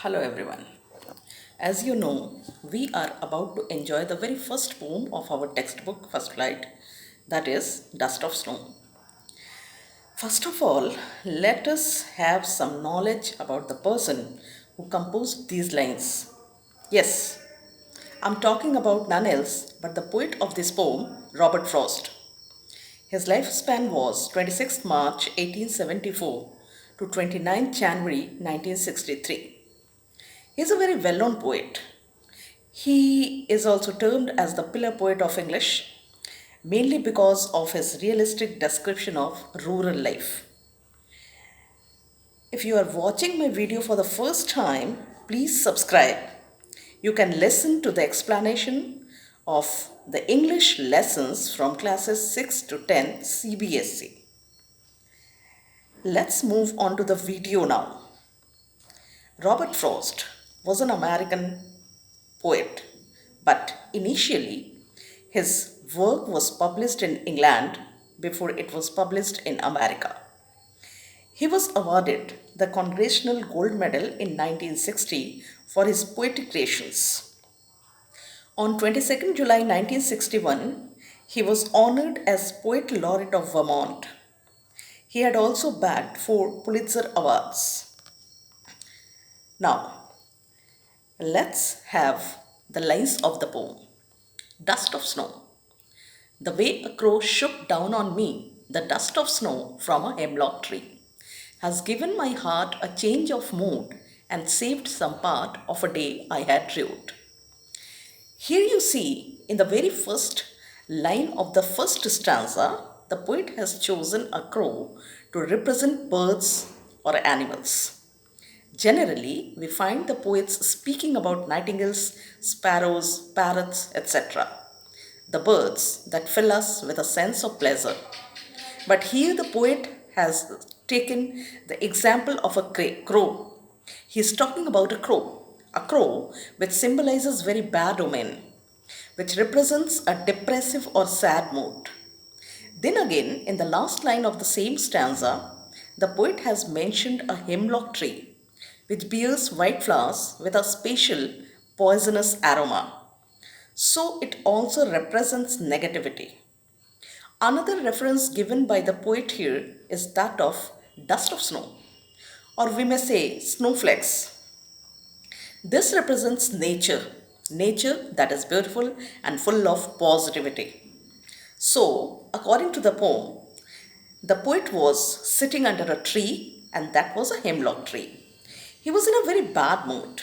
Hello everyone. As you know, we are about to enjoy the very first poem of our textbook, First Flight, that is Dust of Snow. First of all, let us have some knowledge about the person who composed these lines. Yes, I'm talking about none else but the poet of this poem, Robert Frost. His lifespan was 26th March 1874 to 29th January 1963. He is a very well known poet. He is also termed as the pillar poet of English, mainly because of his realistic description of rural life. If you are watching my video for the first time, please subscribe. You can listen to the explanation of the English lessons from classes 6 to 10 CBSE. Let's move on to the video now. Robert Frost was an American poet, but initially his work was published in England before it was published in America. He was awarded the Congressional Gold Medal in 1960 for his poetic creations. On 22nd July 1961, he was honored as Poet Laureate of Vermont. He had also bagged 4 Pulitzer Awards. Now, let's have the lines of the poem. Dust of snow. The way a crow shook down on me, the dust of snow from a hemlock tree, has given my heart a change of mood and saved some part of a day I had rued. Here you see, in the very first line of the first stanza, the poet has chosen a crow to represent birds or animals. Generally, we find the poets speaking about nightingales, sparrows, parrots, etc., the birds that fill us with a sense of pleasure. But here the poet has taken the example of a crow. He is talking about a crow which symbolizes very bad omen, which represents a depressive or sad mood. Then again, in the last line of the same stanza, the poet has mentioned a hemlock tree which bears white flowers with a special poisonous aroma. So it also represents negativity. Another reference given by the poet here is that of dust of snow, or we may say snowflakes. This represents nature that is beautiful and full of positivity. So, according to the poem, the poet was sitting under a tree, and that was a hemlock tree. He was in a very bad mood.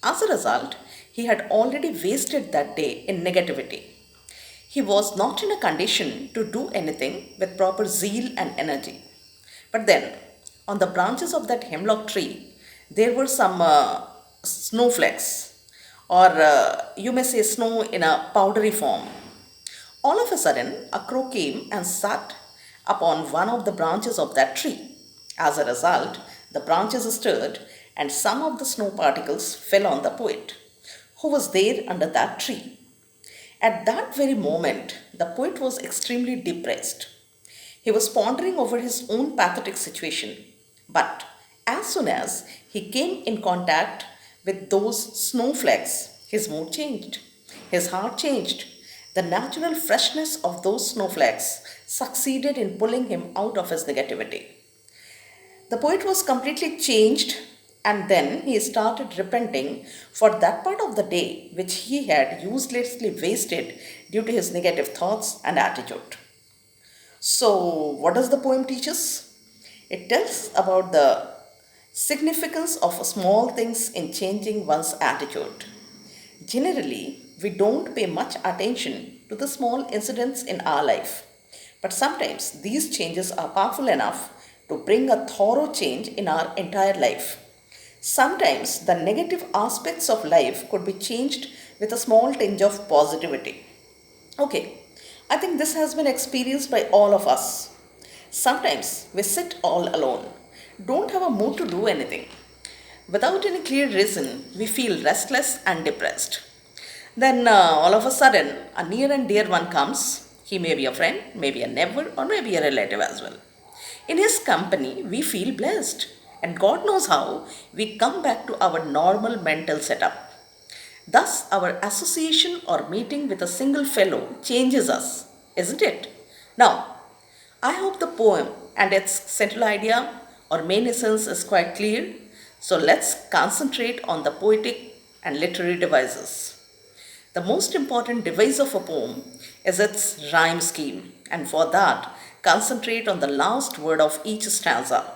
As a result, he had already wasted that day in negativity. He was not in a condition to do anything with proper zeal and energy. But then, on the branches of that hemlock tree, there were some snowflakes, or you may say snow in a powdery form. All of a sudden, a crow came and sat upon one of the branches of that tree. As a result, the branches stirred and some of the snow particles fell on the poet, who was there under that tree. At that very moment, the poet was extremely depressed. He was pondering over his own pathetic situation. But as soon as he came in contact with those snowflakes, his mood changed. His heart changed. The natural freshness of those snowflakes succeeded in pulling him out of his negativity. The poet was completely changed, and then he started repenting for that part of the day which he had uselessly wasted due to his negative thoughts and attitude. So, what does the poem teach us? It tells about the significance of small things in changing one's attitude. Generally, we don't pay much attention to the small incidents in our life, but sometimes these changes are powerful enough to bring a thorough change in our entire life. Sometimes the negative aspects of life could be changed with a small tinge of positivity. Okay, I think this has been experienced by all of us. Sometimes we sit all alone, don't have a mood to do anything. Without any clear reason, we feel restless and depressed. Then all of a sudden, a near and dear one comes. He may be a friend, maybe a neighbor, or maybe a relative as well. In his company, we feel blessed. and God knows how, we come back to our normal mental setup. Thus, our association or meeting with a single fellow changes us, isn't it? Now, I hope the poem and its central idea or main essence is quite clear. So let's concentrate on the poetic and literary devices. The most important device of a poem is its rhyme scheme, and for that, concentrate on the last word of each stanza.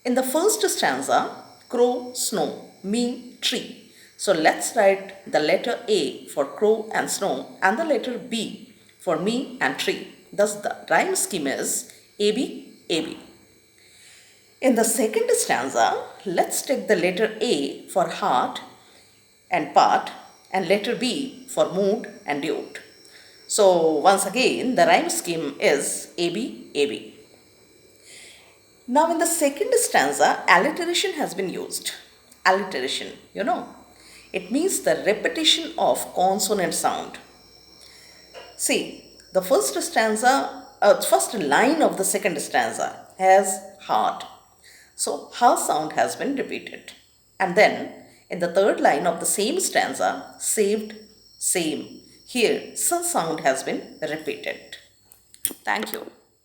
In the first stanza, crow, snow, me, tree. So let's write the letter A for crow and snow and the letter B for me and tree. Thus, the rhyme scheme is AB, AB. In the second stanza, let's take the letter A for heart and part and letter B for mood and dude. So, once again, the rhyme scheme is AB, AB. Now, in the second stanza, alliteration has been used. Alliteration, it means the repetition of consonant sound. See, the first line of the second stanza has heart. So, ha sound has been repeated. And then, in the third line of the same stanza, saved, same. Here, sa sound has been repeated. Thank you.